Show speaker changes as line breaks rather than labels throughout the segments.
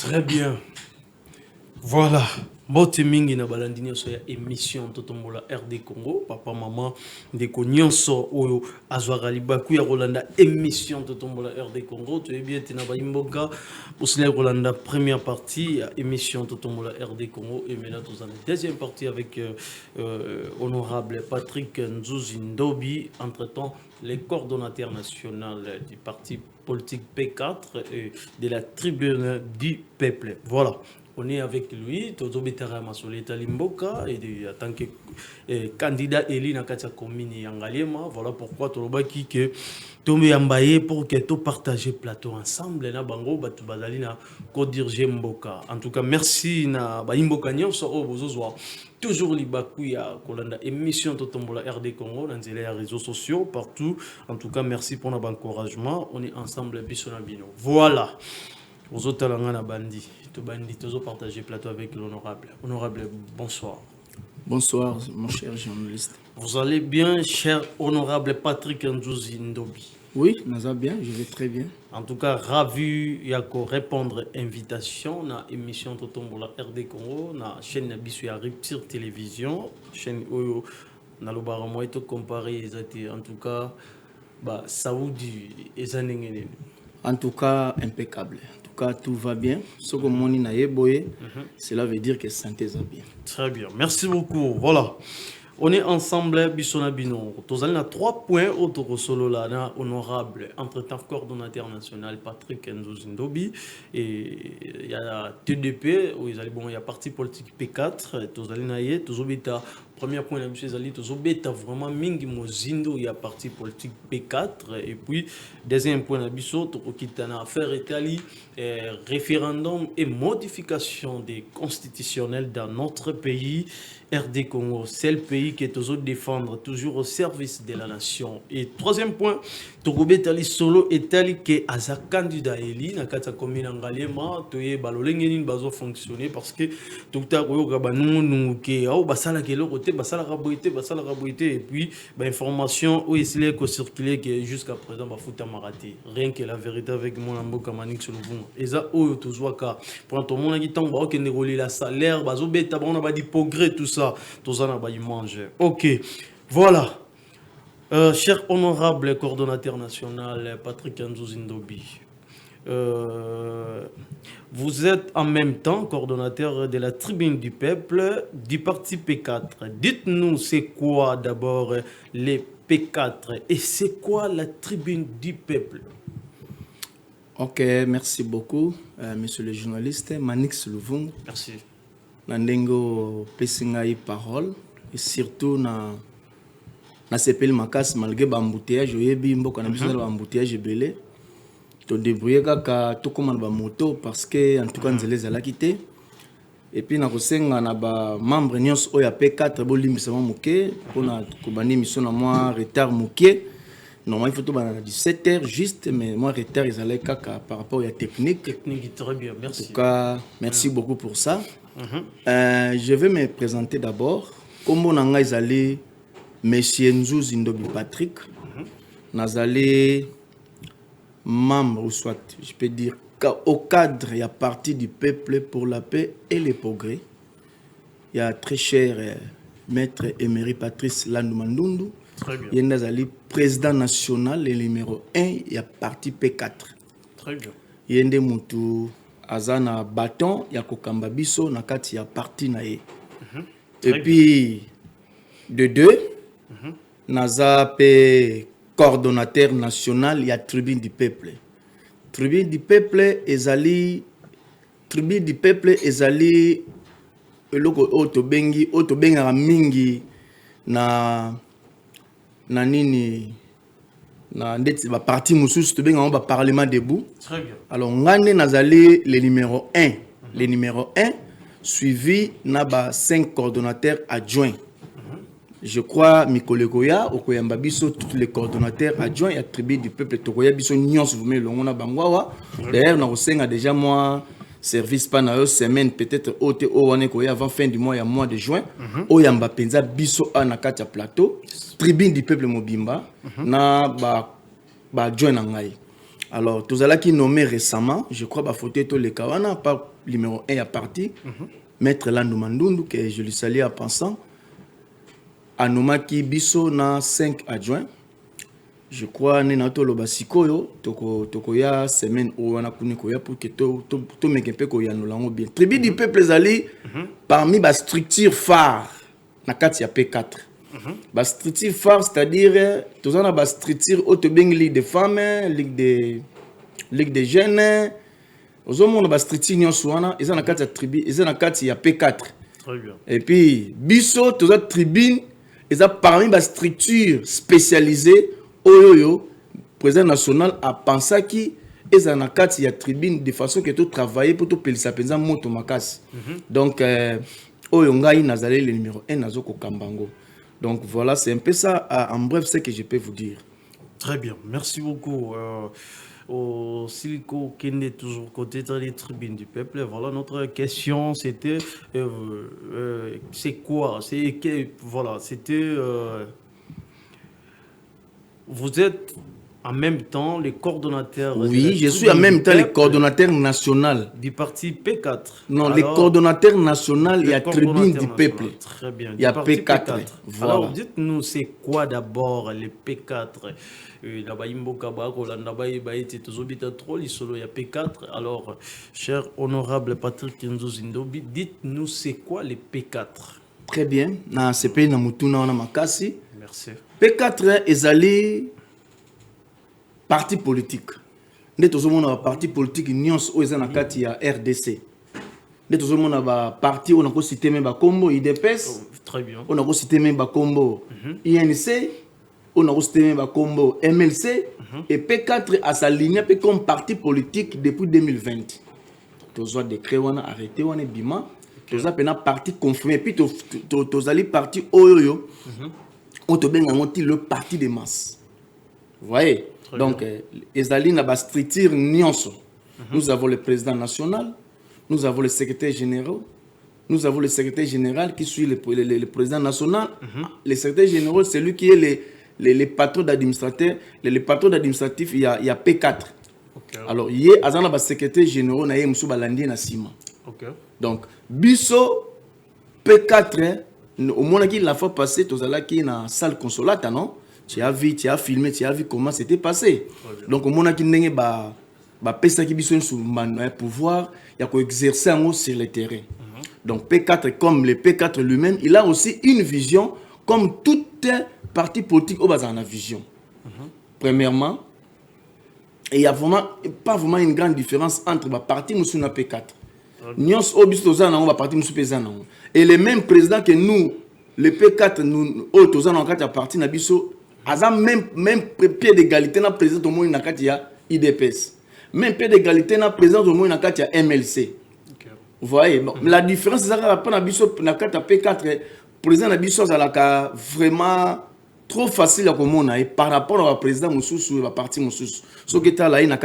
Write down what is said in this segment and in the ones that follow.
Très bien. Voilà. Bote mingi na balandi nyonso ya émission Totombola RD Congo. Papa, maman, ndeko nyonso oyo azwaka libaku ya Rolanda émission Totombola RD Congo. Tu es bien, tina baimboka. Aussi la Rolanda première partie ya émission Totombola RD Congo. Et maintenant, nous allons deuxième partie avec honorable Patrick Nzouzi Ndobi. Entre-temps, les coordonnateurs nationaux du parti politique P4 et de la tribune du peuple. Voilà. On est avec lui, Tozo Betara Masoleta Limboka, et en tant que candidat élu dans la commune Yangaliema. Voilà pourquoi Tolobaki que Tomé Yambaye pour que tout partage plateau ensemble. Na bango batu bazali na kodirige Mboka. En tout cas, merci na ba Mboka nyonso o bozozwa. Toujours libaku ya kolanda émission Totombola RD Congo dans les réseaux sociaux partout. En tout cas, merci pour notre encouragement. On est ensemble Bissona Bino. Voilà. Aux autres na bandi. Tout bandi, tous partager plateau avec l'honorable. Honorable, bonsoir.
Bonsoir, mon cher journaliste.
Vous allez bien, cher honorable Patrick Nzouzi Ndobi?
Oui, nous allons bien, je vais très bien.
En tout cas, ravi de répondre à l'invitation na émission Totombola RD Congo, na chaîne Nabisu ya Riptir Télévision, chaîne Oyo, na lo baramo eto comparé en tout cas, bah Saoudi et Zanengene.
En tout cas, impeccable. En tout cas, tout va bien. Ce que mon ina yeboye, cela veut dire que santé va bien.
Très bien. Merci beaucoup. Voilà. On est ensemble, Bissona Bino. Nous avons 3 points autour solo là, honorable, entre-temps coordonnateur national Patrick Nzouzi Ndobi. Et il y a TDP, où il y a parti politique P4, nous avons premier point, nous avons vraiment mingi mozindo, il y a parti politique P4. Et puis, deuxième point, nous avons affaire Italie, référendum et modification des constitutionnels dans notre pays. RD Congo, c'est le pays qui est toujours défendre, toujours au service de la nation. Et troisième point, Togobe Tali Solo et Tali qui a sa candidat Eli, na kata commune Angalema, toye balolengeni bazo fonctionner parce que tout à l'heure gabanu nous qui au basala qui l'autre basala raboité et puis bah information où il est circulé que jusqu'à présent ba futa maraté rien que la vérité avec mon amboka manik sur le bon et ça au toujours ka pour tout le monde qui tombe ba okende roli la salaire bazo beta ba on a ba di progrès tout ça tous en a manger. Ok, voilà. Cher honorable coordonnateur national Patrick Nzouzi Ndobi, vous êtes en même temps coordonnateur de la tribune du peuple du parti P4. Dites-nous c'est quoi d'abord les P4 et c'est quoi la tribune du peuple?
Ok, merci beaucoup, monsieur le journaliste Manix Louvung.
Merci.
Nandengo Pessingaï parole et surtout na sepel makas malgré bambouteillage oyebi mboka na biso na bambouteillage belé to débrouiller kaka to komana ba moto parce que en tout cas nzela ezala kité et puis na kosenga na ba membre nyos oya P4 bolimbisa moké pona kobani mission na moi retard moké normalement il faut to bana 17h juste mais moi retard ezala kaka par rapport à technique
Très bien, merci.
En tout cas merci beaucoup pour ça. Je vais me présenter d'abord. Comme on a allé Monsieur Nzouzi Ndobi Patrick, nazali membre ou soit je peux dire au cadre il y a parti du peuple pour la paix et le progrès. Il y a très cher maître Emery Patrice Landou-Mandundu.
Très bien.
Il y a nazali président national le numéro 1 il y a parti P4.
Très bien.
Il y a des mutu azana bâton ya kokamba biso na kati ya parti na ye. Et puis de deux naza pe coordonnateur national ya tribune du peuple. Tribune du peuple ezali eloko otobenga mingi na nini na ndeti ba parti mususu to benga ba parlement debout.
Très bien.
Alors ngane nazali le numéro 1, le numéro 1 suivi na ba 5 coordonnateurs adjoints. Je crois Mikolekoya okoyamba biso tous les coordonnateurs adjoints ya tribu du peuple tokoya biso nyonso vous longo na bangwawa. D'ailleurs na kosenga déjà moi service pendant une semaine peut-être avant fin du mois, il y a mois de juin, oyamba penza biso na kati plateau tribune du peuple mobimba na ba join ngai. Alors, tout ça qui nommé récemment, je crois, bah, photo tout les Kawana, pas numéro 1 à parti, Maître Landou Mandundu, que je lui salue en pensant, Anomaki Bisso na 5 adjoints. Je crois que Nato Lobasikoyo, toko ya semaine où on a connu pour que tout mec peu ya nous bien. Tribu du peuple Zali, parmi les structures phares, na 4 ya P4. La structure phare, c'est-à-dire, tout ça, la structure autobing ligue des femmes, ligue des jeunes. Aux hommes, la structure n'y a pas, ils ont la 4 tribu, ils ont la 4 il y a P4.
Très bien.
Et puis, Bisso, tout ça, tribune, ils ont parmi les structures spécialisées, Oyoyo, président national, a pensé qu'ils ont la 4 il y a tribune de façon que tout travailler pour tout payer sa pension moto makas. Donc, Oyonga, il n'a le numéro 1, Nazoko Kambango. Donc voilà, c'est un peu ça, en bref, ce que je peux vous dire.
Très bien, merci beaucoup. Au Silico Kende, toujours côté des tribunes du peuple. Voilà, notre question, c'était c'est quoi? Voilà, c'était. Vous êtes en même temps les coordonnateurs.
Oui, je suis en même temps le coordonnateur national
du parti P4.
Non, le coordonnateur national, il y a tribune du peuple.
Très bien.
Il y a P4.
Voilà. Alors, dites-nous, c'est quoi d'abord les P4? Il y a P4. Alors, cher honorable Patrick Nzozindobi, dites-nous, c'est quoi les P4?
Très bien. Na CPI na mutuna na makasi.
Merci.
P4 ezali parti politique. Nous avons un parti politique nyons au kati ya RDC. Nous avons un parti on a cité même Bakombo IDPS.
Très bien.
On a cité même Bakombo INC. On a cité même Bakombo MLC. Et P4 a sa ligne comme parti politique depuis 2020. Nous avons décret on a arrêté on est bima. Nous avons un parti confirmé puis nous allons parti Oyoyo. On te bien le parti de masse. Vous voyez? Donc, Ezali na ba structure nyonso. Nous avons le président national, nous avons le secrétaire général, nous avons le secrétaire général qui suit le président national. Le secrétaire général, c'est lui qui est le patron d'administrateur. Le patron d'administratif, il y a P4. Alors, il y a un secrétaire général, il y a M. Balandi na Sima. Donc, Bisso P4, au moment où la fois passée, tu as qui dans la salle consolata, non? Tu as vu, tu as filmé, tu as vu comment c'était passé. Donc, au moment où il y a un pouvoir, il y a exercer sur le terrain. Donc, P4, comme le P4 lui-même, il a aussi une vision, comme tout parti politique, il a une vision. Premièrement, et il n'y a vraiment, pas vraiment une grande différence entre le parti et le P4. Et le même président que nous, le P4, nous, parti même pied d'égalité dans le président au moins IDPS. Même pied d'égalité dans le président au moins MLC. Vous voyez, bon, la différence, c'est que le P4, le président Nabiso, c'est vraiment trop facile à comprendre par rapport au président Moussous et au parti Moussous. Ce qui est là, il y a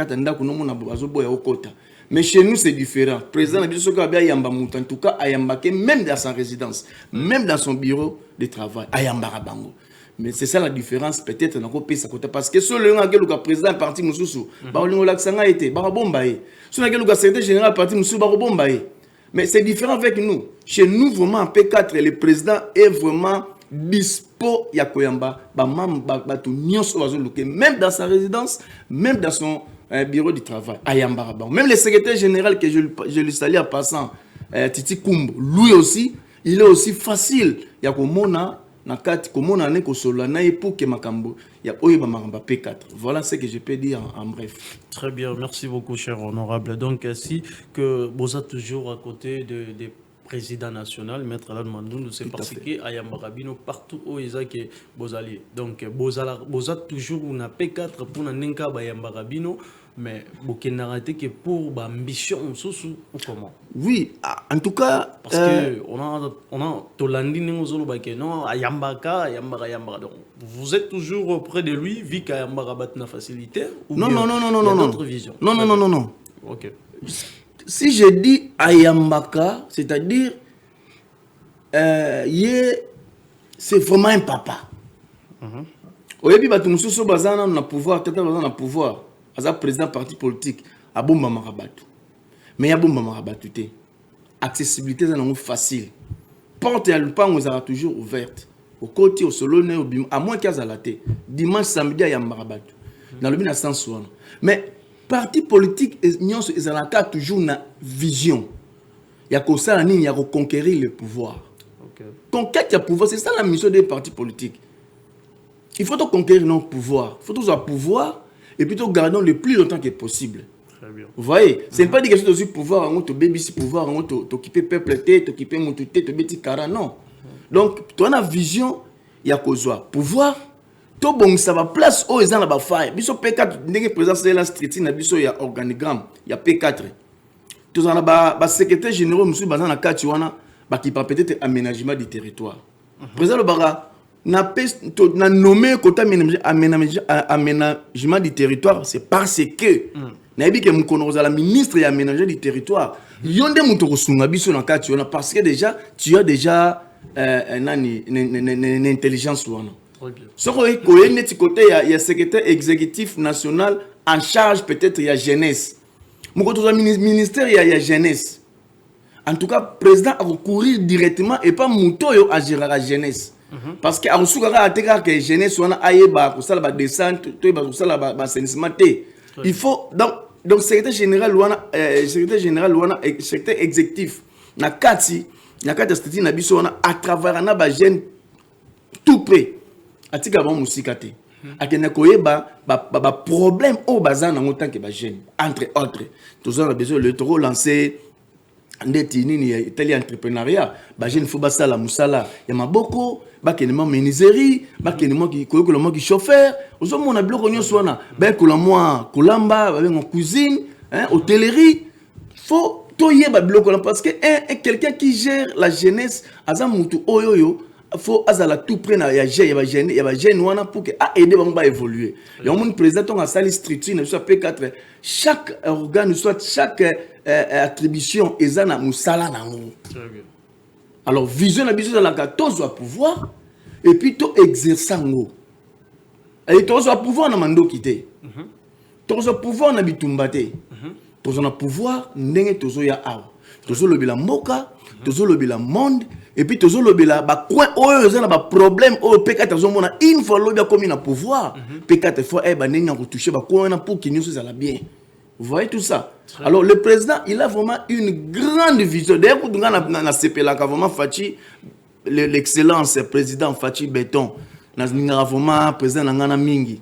mais chez nous, c'est différent. Le président Nabiso, en tout cas, même dans sa résidence, même dans son bureau de travail, mais c'est ça la différence, peut-être, parce que si le président du parti Moussous, secrétaire général du parti Moussous, mais c'est différent avec nous. Chez nous, vraiment, en P4, le président est vraiment dispo ya koyamba, même dans sa résidence, même dans son bureau de travail. Même le secrétaire général que je lui salue en passant, Titi Koumbo, lui aussi, il est aussi facile. Il y a voilà ce que je peux dire en bref.
Très bien, merci beaucoup, cher honorable. Donc, ainsi que vous êtes toujours à côté des présidents nationaux, Maître Landou Mandundu, c'est parce que Ayambarabino, partout où ils sont Bozali. Donc, vous êtes toujours un P4 pour Nanenka Ayambarabino, mais vous n'avez arrêté que pour l'ambition ou comment?
Oui, en tout cas.
Parce que on a Tolandi non, Ayambaka. Donc, vous êtes toujours auprès de lui, vu qu'Ayambarabat n'a facilité?
Non.
Notre vision.
Non.
Ok.
Si je dis Ayambaka, c'est-à-dire, c'est vraiment un papa. Au début, il y a pouvoir, pouvoir. aza président parti politique abomba marabatu mais ya bomba marabatu te accessibilité est facile porte ya lupango ezala toujours ouverte au côté au solone au bim à moins qu'à la té dimanche samedi ya marabatu dans le bin sens wana mais parti politique nyonso ezalaka toujours na vision ya kosala nini ya reconquérir le pouvoir. Conquête du pouvoir, c'est ça la mission des partis politiques. Il faut conquérir notre pouvoir. Il faut toujours pouvoir et puis garder le plus longtemps que possible.
Très bien.
Vous voyez, ce n'est pas des questions de pouvoir, on te baby si pouvoir, on t'occuper peuple, t'occuper mon tête, te petit cara, non. Donc, tu as une vision, il y a quoi pouvoir, tout bon, ça va place où ils ont la faille. Biso P4, n'est présent c'est la street, il y a organigramme, il y a P4. Tout ça, le secrétaire général, monsieur Bazan, la Katiwana, qui peut peut-être aménagement du territoire. Président Bara n'a nommé côté aménagement du territoire, c'est parce que nabi que mon la ministre a aménagé du territoire. Yonde muto sunga biso na kati wana parce que déjà tu as déjà une intelligence wana. Ce qu'on est net côté il y a secrétaire exécutif national en charge peut-être il y a jeunesse. Mon côté ministère il y a jeunesse. En tout cas, le président a recouru directement et pas Moutoyo à gérer la jeunesse. Parce que la jeunesse soit la descente, l'assainissement. Il faut donc secrétaire général secrétaire exécutif na kati stati na biso à travers na jeune tout près atika ba musikate akena koyeba ba problème au bazan en tant que ba jeune entre autres tous on a besoin le trop lancer ndeti nini ya italien entrepreneuriat ba jeune faut basa la musala ya maboko ba kenema menuiserie ba kenema ki koyokola mo ki chauffeur ozo mona biloko nyonso wana ba kola moi kolamba ba en cuisine hôtellerie faut toyeba biloko là parce que quelqu'un qui gère la jeunesse aza mutu oyoyo faut azala tout près na ya jeune wana pour que a aider ba évoluer ya mon président on a sali structure na soit P4 chaque organe soit chaque attribution ezana musala nango. Alors vision la vision dans la 14 à pouvoir et puis to exercer ngo et to à pouvoir na mando kité to à pouvoir na bitumbate to na pouvoir ndenge tozo ya awa tozo lobela mboka tozo lobela monde et puis tozo lobela ba coin oyo ezana ba problème o P4 tozo mona une fois lobia comme na pouvoir P4 fois ba ndenge ko toucher ba coin na pour que nous ça la bien. Vous voyez tout ça. Alors le président, il a vraiment une grande vision. D'ailleurs, quand on a CPLA, vraiment Fachi, l'excellence président Fachi Béton, on a vraiment président Nangana Mingi,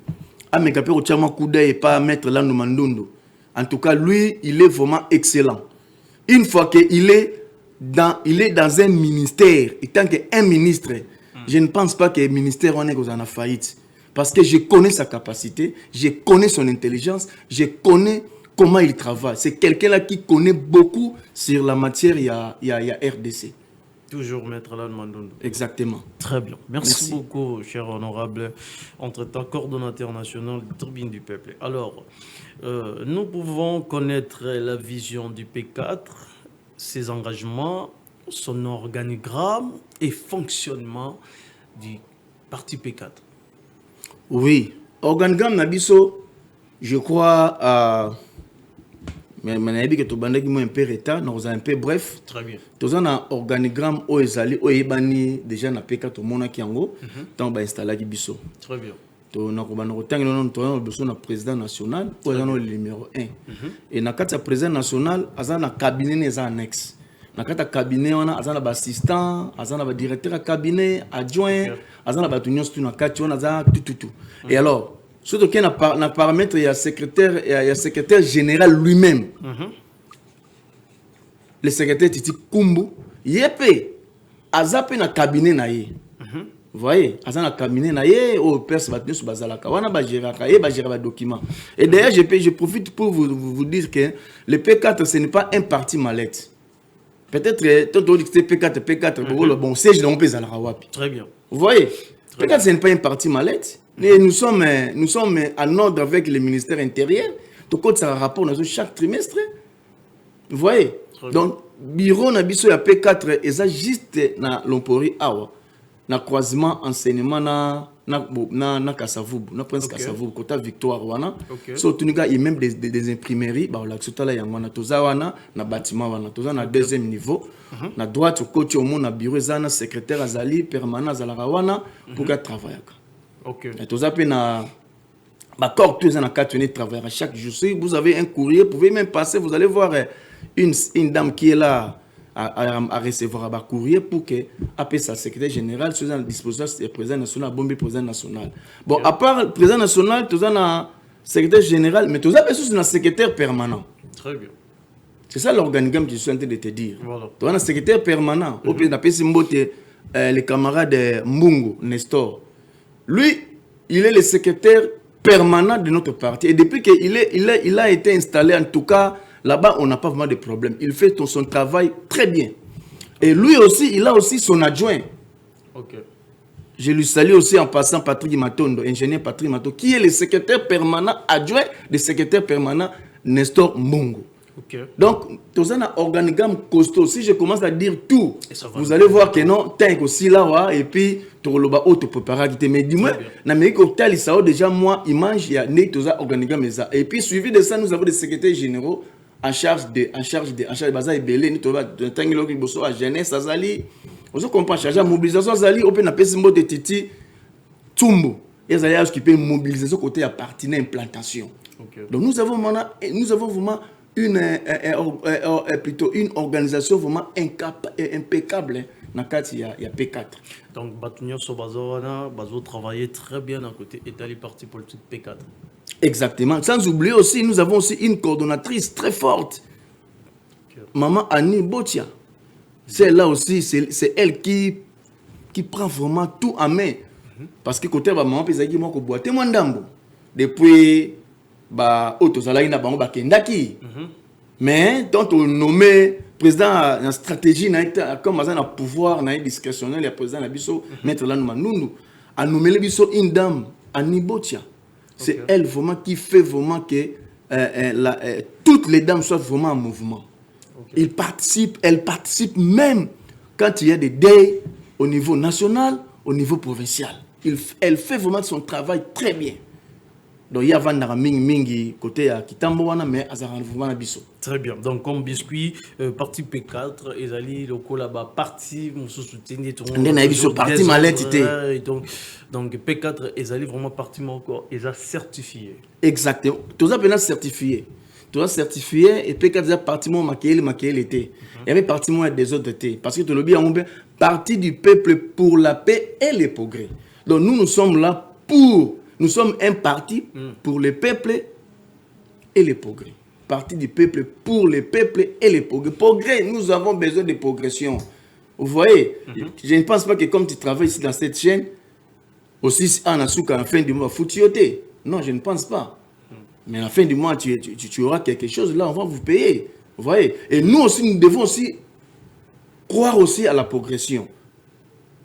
a mis au Tchama Kouda et pas mettre là Mandondo. En tout cas, lui, il est vraiment excellent. Une fois qu'il est dans un ministère, et tant qu'un ministre, je ne pense pas que le ministère en est en faillite. Parce que je connais sa capacité, je connais son intelligence, je connais comment il travaille. C'est quelqu'un là qui connaît beaucoup sur la matière, il y a RDC.
Toujours mettre là Mandondo.
Exactement.
Très bien. Merci beaucoup, cher honorable entre-temps coordonnateur national de Tribune du Peuple. Alors, nous pouvons connaître la vision du P4, ses engagements, son organigramme et fonctionnement du parti P4.
Oui. Organigramme Nabiso, je crois... Mais je sais que tu as un peu de retard, nous un peu bref.
Très bien.
Tu as un organigramme où il déjà na P4 au monde qui ango, tant ba installer biso.
Très bien.
Tu as un président national, où il le numéro 1. Et na kati président national, il y a un cabinet les annexe. Na kati cabinet on a un assistant, un directeur de cabinet, adjoint, un batunion tout na kati on a tout. Et alors surtout qu'il y a un paramètre, il y a secrétaire général lui-même. Le secrétaire Titi Kumbu, il a un cabinet naïe. Vous voyez, il a un cabinet naïe, au perse battu sur Bazalaka, on a géré les documents. Et d'ailleurs, je profite pour vous dire que le P4, ce n'est pas un parti mallette. Peut-être, tant que c'est P4, bon, c'est je ne sais pas.
Très bien.
Vous voyez, P4, ce n'est pas un parti mallette. Et nous sommes en ordre avec le ministère intérieur. Donc, ça rapport chaque trimestre. Vous voyez? Donc, bureau na biso ya P4 et ça juste na Lompori awa. Na croisement enseignement na na Kasavubu, na Prince Kasavubu, côté Victoire wana.
Okay.
So tunika il même des imprimeries, bah la sotala yangwana toza wana na bâtiment wana toza na deuxième niveau. Na droite au côté au monde na bureau zana secrétaire azali permanent azala wana pour qu'à travailler.
OK.
Et toza pe na bah corps tous en quatre venir travailler chaque jour. Si vous avez un courrier, vous pouvez même passer, vous allez voir une dame qui est là à recevoir un courrier pour que après sa secrétaire général soit en disposition du président national, bombe président national. Bon, à part le président national, tu as un secrétaire général, mais tu as un secrétaire permanent.
Très bien.
C'est ça l'organigramme que je suis en train de te dire.
Voilà.
Tu as un secrétaire permanent. Au pays les camarades Mbungo, Nestor. Lui, il est le secrétaire permanent de notre parti. Et depuis qu'il a été installé, en tout cas, là-bas, on n'a pas vraiment de problème. Il fait son travail très bien. Et lui aussi, il a aussi son adjoint.
OK.
Je lui salue aussi en passant Patrick Matondo, ingénieur Patrick Matondo, qui est le secrétaire permanent, adjoint du secrétaire permanent Nestor Mbungo.
OK.
Donc, tout ça, un organigramme costaud. Si je commence à dire tout, vous allez
bien.
voir que non, tant aussi là, et puis, tu vas te préparer. Mais dis-moi, dans l'Amérique octale, ça a déjà, moi, image, il y a tout ça, organigramme. Et puis, suivi de ça, nous avons des secrétaires généraux en charge de Baza et Belé, nous avons des tangelo qui bossent à jeunesse, à Zali. Vous comprenez, charge de mobilisation, Zali, on peut appeler ce mot de Titi, Tumbo. Et Zali a occupé une mobilisation côté à partenaire implantation.
Okay.
Donc, nous avons vraiment une organisation vraiment impeccable dans le cadre, il y a P4.
Donc, Batunio Sobazawana, Bazo travaillait très bien à côté État du parti politique P4.
Exactement. Sans oublier aussi, nous avons aussi une coordonnatrice très forte. Okay. Maman Annie Botia. Celle-là aussi, c'est elle qui prend vraiment tout en main. Parce que côté maman, Pesaki moko boite mandambo. Depuis Otozala ina bango bakendaki. Mais quand on nommé président la stratégie comme ça na pouvoir na discrétionnel le président na biso mettre là nous a nommé le biso une dame Annie Botia. C'est elle vraiment qui fait vraiment que toutes les dames soient vraiment en mouvement. Okay. Elle participe même quand il y a des deuils au niveau national, au niveau provincial. Elle fait vraiment son travail très bien. Donc il y a Vandara Mingi côté à Kitamboana, mais Azaran vraiment biso.
Très bien. Donc comme biscuit, parti P4, Ezali locaux là-bas, parti, mon soutien tout le monde.
Parti malette.
Donc P4, Ezali vraiment parti encore, ils ont certifié.
Exactement. Tout ça peut certifié. Tout ça certifié et P4 a parti mon maquillé était. Il y avait parti moins des autres été parce que tout le bien parti du peuple pour la paix et les progrès. Donc nous sommes là pour. Nous sommes un parti pour le peuple et les progrès. Parti du peuple pour le peuple et les progrès. Progrès, nous avons besoin de progression. Vous voyez, je ne pense pas que comme tu travailles ici dans cette chaîne, aussi en la fin du mois, foutioter. Non, je ne pense pas. Mais à la fin du mois, tu auras quelque chose, là, on va vous payer. Vous voyez. Et nous aussi, nous devons aussi croire aussi à la progression.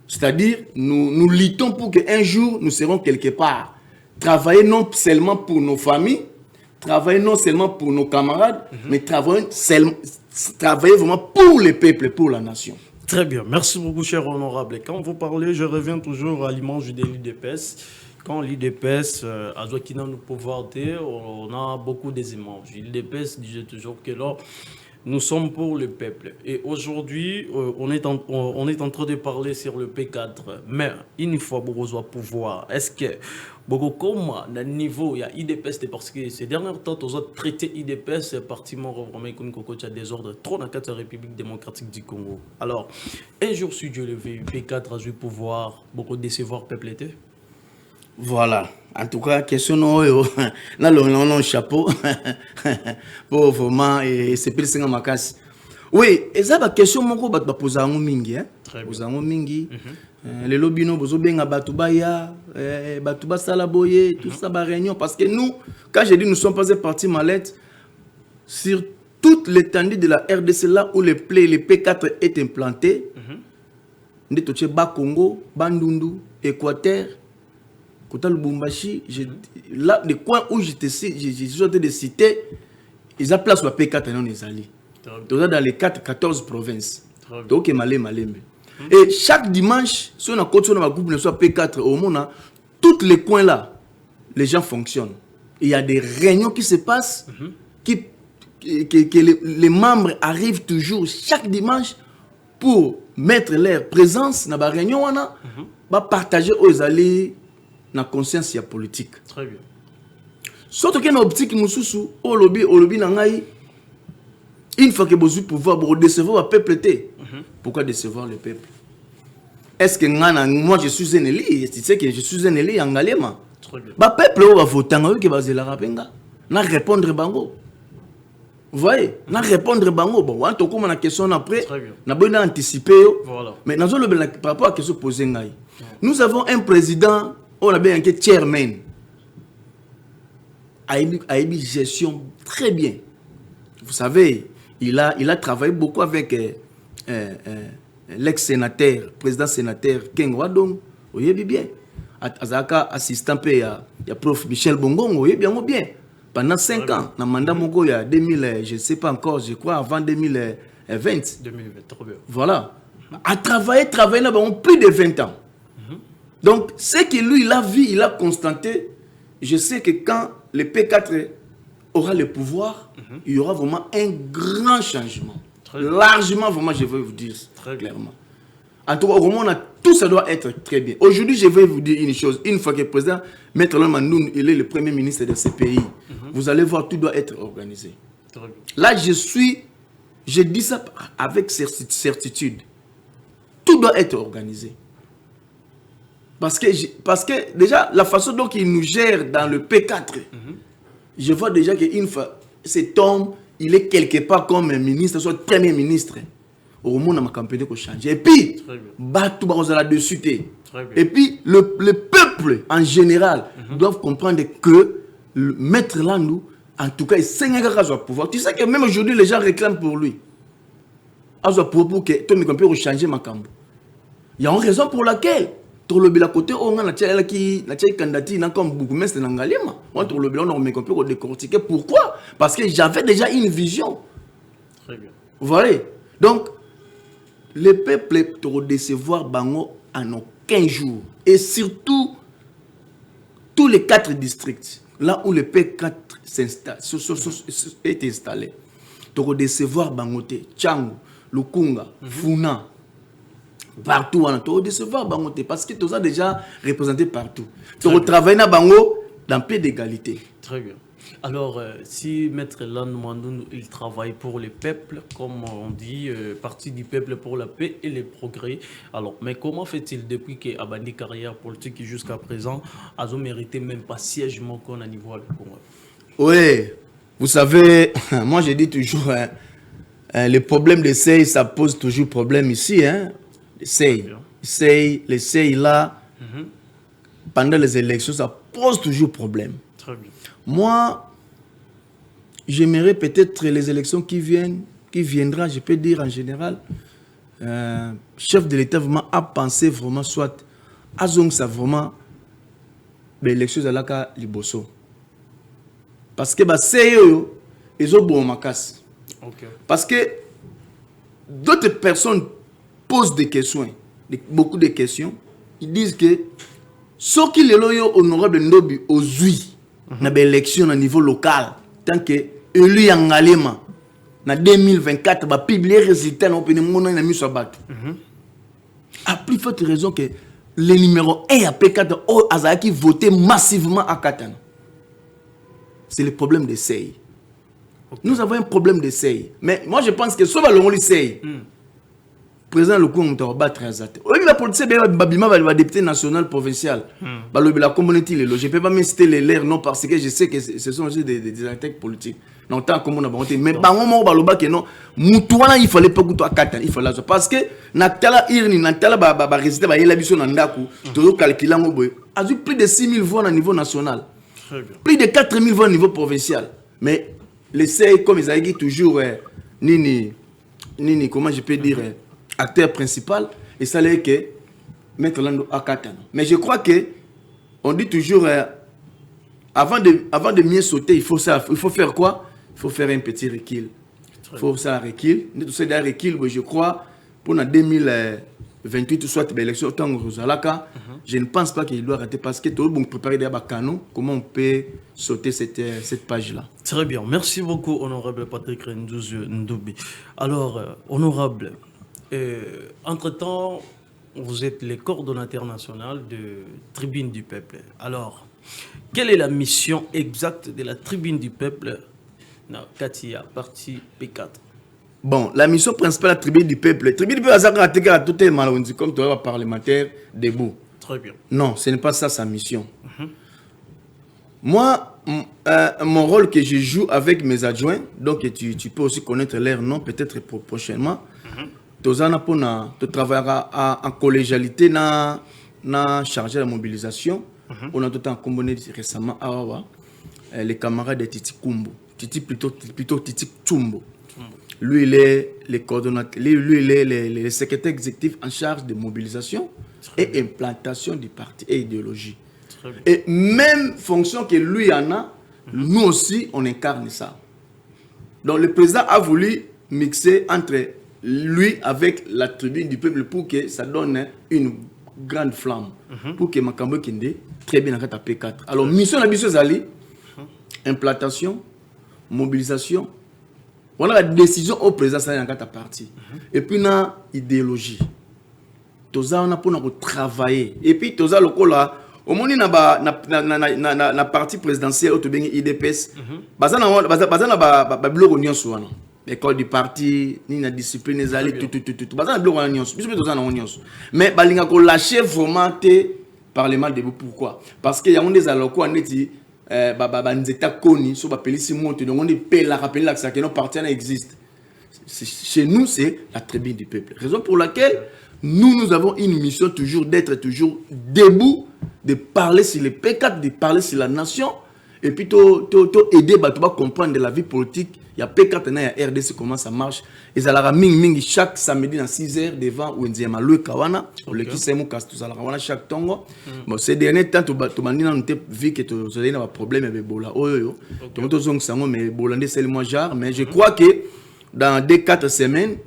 C'est-à-dire, nous luttons pour qu'un jour, nous serons quelque part. Travailler non seulement pour nos familles, travailler non seulement pour nos camarades, mais travailler vraiment pour le peuple, pour la nation.
Très bien. Merci beaucoup, cher honorable. Et quand vous parlez, je reviens toujours à l'image de l'IDPS. Quand l'IDPS a joué nous pouvoir dire, on a beaucoup des images. L'IDPS disait toujours que là, nous sommes pour le peuple. Et aujourd'hui, on est en train de parler sur le P4. Mais une fois que vous avez pouvoir, est-ce que beaucoup comme à niveau il y a IDPS parce que ces derniers temps aux autres traités IDPS partiellement vraiment comme coach a désordre trop dans la République démocratique du Congo. Alors un jour si Dieu le veut P4 a eu pouvoir beaucoup décevoir peuple était.
Voilà. En tout cas, question non non chapeau pour vraiment et c'est plus que ma casse. Oui, et ça la question mon ko ba poser en mingi hein. Poser en mingi. Les lobino bozo benga batubaya batuba salaboye tout ça ba réunion parce que nous quand j'ai dit nous sommes pas un parti mallette sur toute l'étendue de la RDC là où les P4 est implanté. Ndetoche ba Congo, Bandundu, Équateur Kota Lubumbashi, là, les coins où j'étais de citer, ils ont place pour P4 dans les alliés. Dans les 14 provinces. Donc, et chaque dimanche, si on a continué dans groupe, P4 au monde, tous les coins là, les gens fonctionnent. Il y a des réunions qui se passent, que les membres arrivent toujours chaque dimanche pour mettre leur présence dans la réunion, partager aux alliés la conscience politique.
Très bien.
Surtout qu'il y a une optique moussou, au lobby nangai, une fois que vous avez pouvoir pour décevoir le peuple. Pourquoi décevoir le peuple? Est-ce que moi je suis un élu? Tu sais que je suis un élu en Galema? Le peuple va voter, qui va se la répondre bango. Vous voyez? Na répondre bango. Bon, on tourne la question après. Na bien anticiper.
Voilà.
Mais par rapport à la question posée, nous avons un président, on a bien un chairman. A une gestion très bien. Vous savez, il a travaillé beaucoup avec l'ex-sénateur, président sénateur Ken Wadong. Vous voyez bien. Azaka assistant il y a prof Michel Bongongo, vous voyez bien. Pendant 5 ans, dans le mandat Mongo, il y a 2000, je ne sais pas encore, je crois, avant 2020.
2020, trop bien.
Voilà. A travaillé là-bas plus de 20 ans. Donc, ce que lui, il a vu, il a constaté, je sais que quand le P4 aura le pouvoir, il y aura vraiment un grand changement. Largement, vraiment, je vais vous dire très clairement. En tout cas, au moment, tout ça doit être très bien. Aujourd'hui, je vais vous dire une chose. Une fois que le président Maître Mandoun, il est le premier ministre de ce pays, vous allez voir, tout doit être organisé. Là, je dis ça avec certitude. Tout doit être organisé. Parce que déjà, la façon dont il nous gère dans le P4, je vois déjà qu'une fois, cet homme, il est quelque part comme un ministre, soit premier ministre. Au monde, on a campagne pour changer. Et puis, là-dessus. Et puis, le peuple en général doivent comprendre que le maître Landou, en tout cas, il sait qu'il pouvoir. Tu sais que même aujourd'hui, les gens réclament pour lui. Pour que tout le monde puisse changer ma cambo. Il y a une raison pour laquelle. Pour le côté, on a une candidature comme beaucoup de gens dans le on a décortiquer. Pourquoi? Parce que j'avais déjà une vision.
Très bien.
Vous voyez? Donc, le peuple peut décevoir Bango en aucun jour. Et surtout, tous les 4 districts, là où le P4 est installé, peut décevoir Bangote, Tchangu, Lukunga, Funa, partout, on peut décevoir Bangote parce que tout ça déjà représenté partout. Tu travailles dans Bango dans paix d'égalité.
Très bien. Alors, si Maître Landou Mandoun, il travaille pour le peuple, comme on dit, parti du peuple pour la paix et le progrès. Alors, mais comment fait-il depuis qu'il a abandonné carrière politique jusqu'à présent, a mérité même pas siège qu'on a niveau avec Congo?
Oui, vous savez, moi je dis toujours, le problème de CEI, ça pose toujours problème ici. Hein? Le CEI là, pendant les élections, ça pose toujours problème.
Très bien.
Moi, j'aimerais peut-être les élections qui viendra, je peux dire en général, chef de l'État vraiment a pensé vraiment soit à ça vraiment l'élection de la Liboso. Parce que c'est eux, ils ont bon macasse. Parce que d'autres personnes posent des questions, beaucoup de questions. Ils disent que ce qui est honorable Ndobi aux huit, dans l'élection au niveau local, tant que élu en Galema, en 2024, va publier les résultats dans le monde dans mis sur battu. A plus forte raison que les numéros 1 à P4 a qui voté massivement à Katana. C'est le problème de CEI. Nous avons un problème de CEI. Mais moi je pense que sauf à l'on CEI, président le coup on va très exact. Oui, la politique Babima va député national provincial. La communauté je ne peux pas me citer les leurs non parce que je sais que ce sont aussi des attaques politiques. Non tant comme on a voté mais bango baloba que non mutuana il fallait pas que toi Katana, il fallait parce que natala irni natala ba résister ba yela biso na ndaku to calculer ngo boy. A plus de 6000 voix au niveau national. Plus de 4000 voix au niveau provincial. Mais les CEI, comme ils ont dit toujours, Nini, comment je peux dire, acteur principal, et ça l'est que Maître Landou a Katana. Mais je crois que, on dit toujours, avant de mieux sauter, il faut faire quoi? Il faut faire un petit recul. Il faut faire un recul. Nous tous ces recul, je crois, pour 2000, 28 soit l'élection tant Rosalaka, je ne pense pas qu'il doit rater parce que tout le monde préparer des canons. Comment on peut sauter cette page-là?
Très bien. Merci beaucoup, honorable Patrick Ndoubi. Alors, honorable, entre-temps, vous êtes le coordonnateur national de Tribune du Peuple. Alors, quelle est la mission exacte de la Tribune du Peuple, Katia, parti P4?
Bon, la mission principale de la Tribune du Peuple. La Tribune du Peuple, c'est tout est mal, comme tu vois, parlementaire debout.
Très bien.
Non, ce n'est pas ça sa mission. Moi, mon rôle que je joue avec mes adjoints, donc tu peux aussi connaître leur nom, peut-être prochainement. Tu travailleras en collégialité, na chargé de la mobilisation. On a tout en combiné récemment les camarades de Titi Kumbo. Titi plutôt Titi Tsumbo. Lui, il est le coordonnateur, lui, il est le secrétaire exécutif en charge de mobilisation et implantation du parti et idéologie. Et même fonction que lui en a, nous aussi, on incarne ça. Donc le président a voulu mixer entre lui avec la Tribune du Peuple pour que ça donne une grande flamme. Pour que Makambo Kende très bien en P4. Alors, mission de Zali, implantation, mobilisation. On a la décision au président ça en parti. Et puis, on a idéologie. Toza on a pour travailler. Et puis, Toza le là. Au moins, na parti présidentiel, au IDPS, l'école du parti, ni la discipline, les alliés, tout. Mais balinga ko lâcher vraiment te parlement debout. Pourquoi? Parce qu'il y a des allocs on dit nzeta koni so ba pelisi monte donc on est paix la rappeler là que ça que nos partis existe. Chez nous c'est la Tribune du Peuple. Raison pour laquelle nous avons une mission toujours d'être toujours debout, de parler sur les P4, de parler sur la nation et puis aider à comprendre de la vie politique. Il y a P4 et il y a RDC, comment ça marche. Et ça a ming chaque samedi à 6h devant Wenzema Loué Kawana, le qui s'est moukas, tout ça a chaque tongo. Bon, ces derniers temps, tu as vu que tu as un problème avec Bola. Tu as un mais Bolandais, c'est le moins jar. Mais je crois que dans 4 semaines,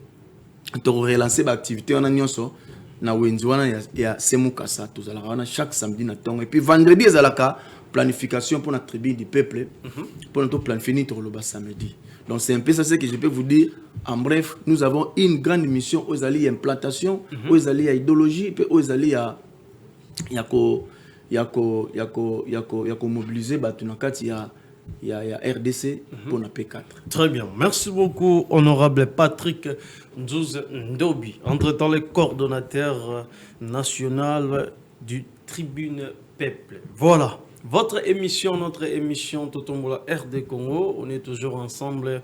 tu auras relancé l'activité en Agnoso. Na Wenzwana, il y a Semukasa, tout ça a chaque samedi à tongo. Et puis vendredi, il y a la planification pour la Tribune du Peuple, pour notre planifier le samedi. Donc c'est un peu ça que je peux vous dire. En bref, nous avons une grande mission aux alliés à implantation, aux alliés à idéologie, puis aux alliés à mobiliser. Il y a RDC pour la P4.
Très bien. Merci beaucoup, honorable Patrick Ndobi. Entre-temps, le coordonnateur national du Tribune Peuple. Voilà. Votre émission, notre émission Totombola RD Congo, on est toujours ensemble,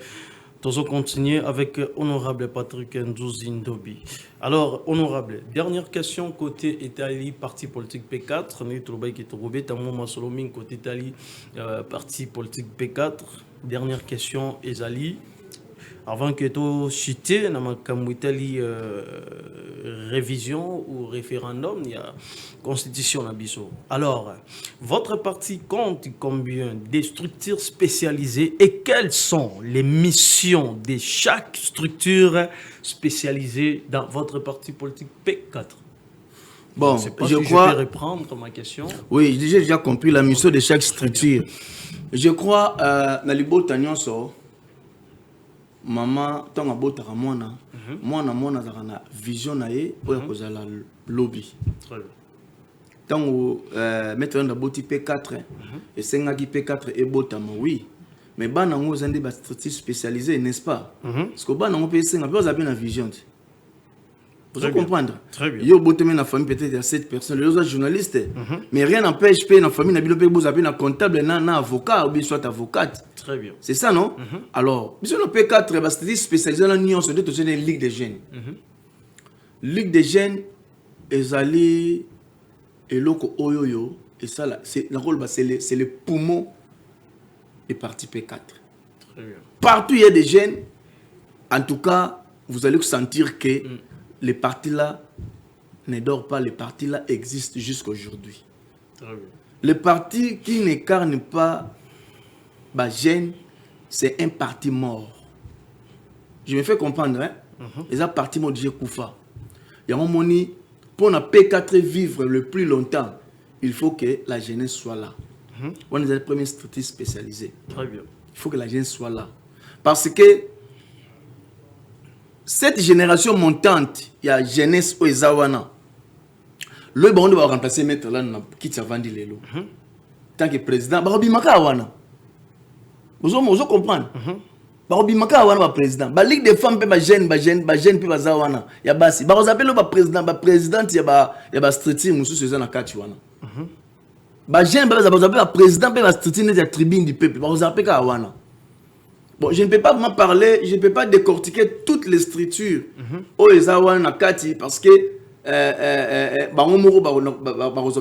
toujours continuer avec honorable Patrick Ndobi. Alors, honorable, dernière question côté Italie, parti politique P4, on est trouvé qui trouvé tamo masoloming côté Italie, parti politique P4. Dernière question, Ezali. Avant que tu cites, dans ma Italie révision ou référendum, il y a constitution à Bissau. Alors, votre parti compte combien de structures spécialisées et quelles sont les missions de chaque structure spécialisée dans votre parti politique P4?
Bon,
je crois. Je peux reprendre ma question.
Oui, j'ai déjà compris la mission de chaque structure. Je crois, dans les beaux tagnons, maman tant abotaka mwana mwana zaka na vision na ye oya kozala lobby
très bien
tant mettre na boti P4 et sengaki P4 et botama oui mais bana ngo zande ba structure spécialisée n'est-ce pas parce que bana ngo pe senga pe za bien vision. Vous pouvez comprendre.
Très bien.
Yo botemé na famille peut-être il y a 7 personnes, les autres journalistes. Mais rien n'empêche pe na famille na bilo pe vous avez un comptable na avocat ou bien soit avocate.
Très bien.
C'est ça non? Alors, si on P4 bah c'est spécialisé dans l'union sur d'autres jeunes ligue des jeunes. Ligue des jeunes ezali eloko oyoyo et ça là c'est le rôle c'est le poumon des partis P4.
Très bien. Partout
il y a des jeunes, en tout cas, vous allez sentir que les partis là ne dorment pas, les partis là existent jusqu'à aujourd'hui. Les partis qui n'incarnent pas jeunes, c'est un parti mort. Je me fais comprendre, hein? Les partis mort déjà Koufa. Il y a un moment pour la P4 vivre le plus longtemps, il faut que la jeunesse soit là. On est les premières structures spécialisées.
Très bien.
Il faut que la jeunesse soit là. Parce que cette génération montante, il y a jeunesse au Ezawana. Le bon va remplacer Maître là, qui t'a vendu les lots. Tant que président, Barobi Makawana. Vous comprenez? Barobi Makawana va président. La Ligue des femmes peut ba jeune peut ba zawana. Ya basi. Ba vous appelle le président, il y a ba structure musu sur na katiwana. Ba jeune ba vous appelle président peut ba structure de la tribune du peuple. Ba vous appelle kawana. Bon, je ne peux pas vraiment parler, je ne peux pas décortiquer toutes les structures au Ezawana Kati parce que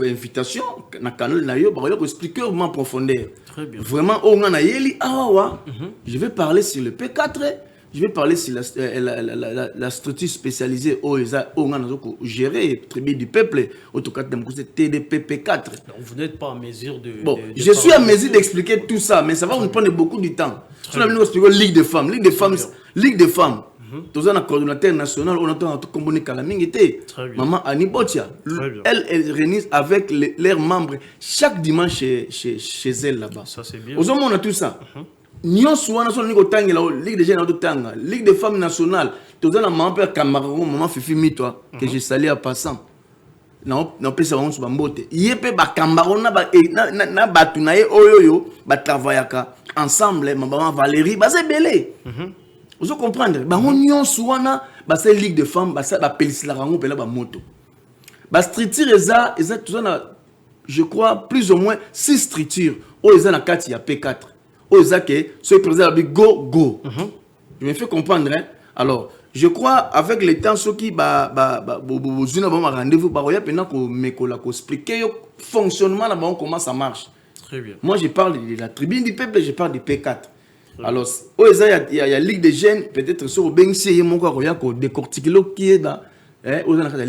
invitation na canal na yo ba expliquer vraiment en profondeur.
Très bien.
Vraiment on a yeli je vais parler sur le P4, je vais parler sur la structure spécialisée au Eza on a gérer tribu du peuple au tout cas TDP P4.
Donc vous n'êtes pas en mesure de
je suis en mesure d'expliquer tout ça mais ça va nous prendre beaucoup de temps. Sur la expliquer Ligue des femmes, Ligue des femmes. Tous un coordonnateur national, on entend tout communiquer à la mingité. Maman Annie Botia, elle réunit avec leurs membres chaque dimanche chez elle là-bas.
Ça c'est bien.
Aux hommes, on a tout ça. Nyon souvent sur la Ligue des jeunes de Tanga, Ligue des femmes nationales. Tous un maman père Cameroun, maman Fifi Mitoa que j'ai salé à passant. Non, plus ça on se bambote. Yépe ba Cameroun na batunaye oyoyo ba travaillaka ensemble maman Valérie ba c'est belé. Vous comprenez? On souvent c'est Ligue de femmes, ça la rango pela ba moto. Ba structure eza tout ça je crois plus ou moins 6 structures. O eza na kati ya P4. O eza que ce président dit go. Je me fais comprendre hein? Alors, je crois avec le temps ceux qui rendez-vous ba roya pena ko mekola ko expliquer le fonctionnement là comment ça marche.
Très bien.
Moi je parle de la tribune du peuple, je parle du P4. Alors, il y a Ligue des jeunes, peut-être sur le Bengsi, il y a décortiquer qui est là.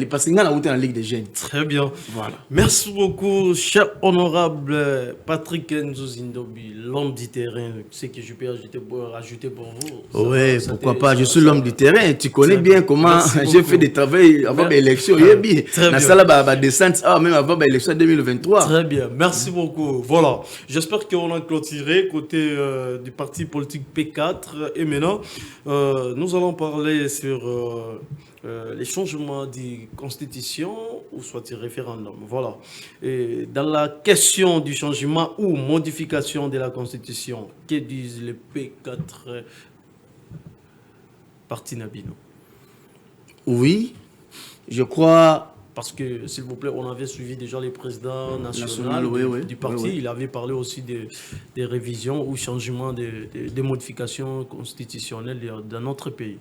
Parce qu'il y a la Ligue des jeunes.
Très bien.
Voilà.
Merci beaucoup, cher honorable Patrick Nzuzindobi, l'homme du terrain. Ce que je peux ajouter pour vous.
Oui, pourquoi pas. Je suis l'homme du terrain. Tu connais bien comment j'ai fait des travaux avant l'élection. Très bien. Même avant l'élection 2023.
Très bien. Merci beaucoup. Voilà. J'espère qu'on a clôturé côté du parti politique P4. Et maintenant, nous allons parler sur les changements de constitution ou soit du référendum. Voilà. Et dans la question du changement ou modification de la constitution, que disent les P4 parti Nabino?
Oui, je crois.
Parce que, s'il vous plaît, on avait suivi déjà les présidents nationaux du parti.
Oui.
Il avait parlé aussi des révisions ou changements, des modifications constitutionnelles dans notre pays.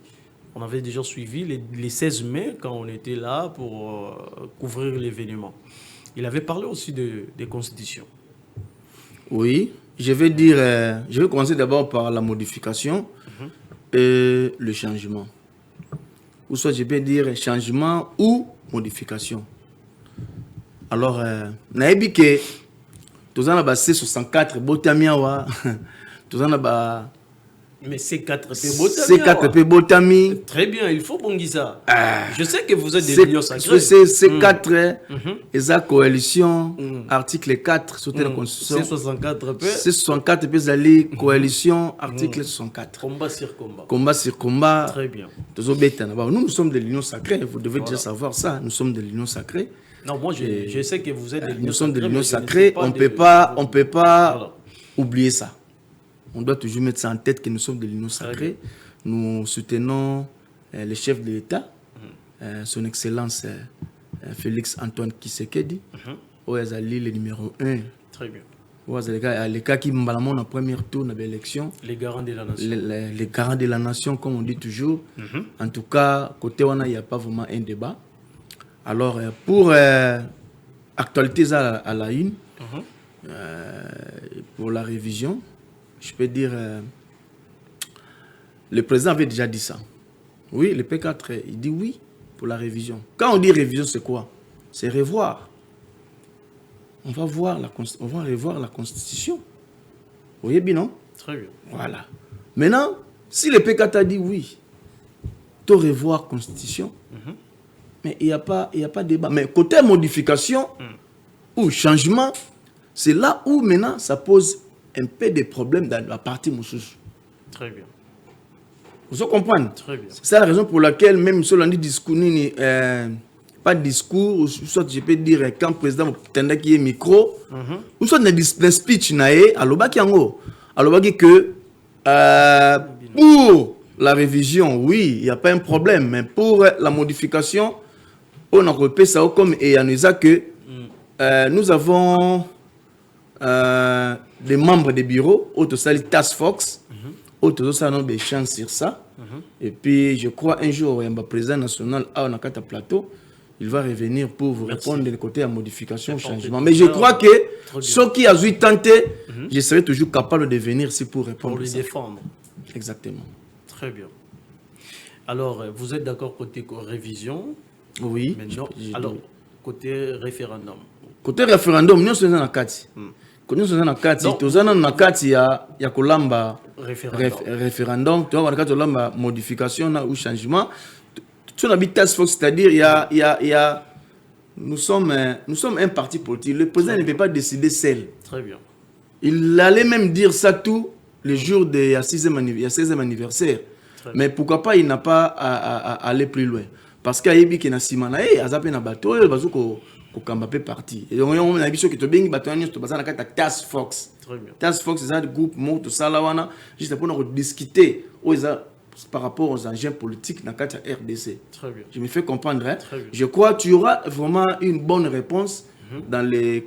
On avait déjà suivi les 16 mai quand on était là pour couvrir l'événement. Il avait parlé aussi des constitutions.
Oui, je vais commencer d'abord par la modification et le changement. Ou soit je vais dire changement ou modification. Alors, naïbi que tous en a basé 64 botamiawa, tous en a
mais
C4 P Botami.
Très bien, il faut bon ça. Je sais que vous êtes des millions sacrés.
C4 et sa coalition, article 4, sur la constitution.
C64 P.
C64 P Zali, coalition, article 64.
Combat sur combat.
Combat sur combat.
Très bien.
Nous sommes de l'Union sacrée, vous devez déjà savoir ça. Nous sommes de l'Union sacrée.
Non, moi je sais que vous êtes de l'Union sacrée.
Nous sommes de l'Union sacrée, on ne peut pas oublier ça. On doit toujours mettre ça en tête que nous sommes de l'Union sacrée. Nous soutenons le chef de l'État, son Excellence Félix Antoine Tshisekedi, Ouazali le numéro 1.
Très bien.
Les cas qui m'ont en premier tour de l'élection.
Les garants de la nation.
Les garants de la nation, comme on dit toujours. En tout cas, côté Wana, il n'y a pas vraiment un débat. Alors, pour actualité à la une, pour la révision, je peux dire, le président avait déjà dit ça. Oui, le P4, il dit oui pour la révision. Quand on dit révision, c'est quoi? C'est revoir. On va revoir la Constitution. Vous voyez bien, non?
Très bien.
Voilà. Maintenant, si le P4 a dit oui, tu revoir la Constitution, Mais il n'y a pas débat. Mais côté modification ou changement, c'est là où maintenant ça pose un peu de problèmes dans la partie Moussous.
Très bien.
Vous comprenez?
Très bien.
C'est la raison pour laquelle même si on dit discours, pas de discours, ou soit je peux dire quand le président tendait qu'il y ait micro, ou soit un speech naé, alors que pour la révision, oui, il n'y a pas un problème, mais pour la modification, on a repéré ça comme et on nous a que nous avons des membres des bureaux, autres salles task force, autres ça ont des chances sur ça. Et puis je crois un jour, il y a un président national à Nakata Plateau, il va revenir pour vous répondre du côté à modification, au changement. Mais je crois que ceux qui ont tenté, je serai toujours capable de venir ici pour répondre.
Pour les défendre.
Exactement.
Très bien. Alors, vous êtes d'accord côté révision?
Oui.
Maintenant, alors, côté référendum.
Côté référendum, nous sommes dans la carte. Nous sommes dans la carte. Nous sommes dans la carte, il y a Kolamba référendum. Tu vois, il y a modification ou changement. Tu as une task force, c'est-à-dire nous sommes un parti politique. Le président ne peut pas décider seul.
Très bien.
Il allait même dire ça tout le jour de la 16e anniversaire. Mais pourquoi pas, il n'a pas à aller plus loin. Parce qu'il y a des gens qui sont en bateau, ils sont parti. Et donc, on a vu que tu as une task force. Task force, c'est un groupe, juste pour nous discuter par rapport aux engins politiques dans la RDC.
Très bien.
Je me fais comprendre. Hein? Je crois que tu auras vraiment une bonne réponse dans les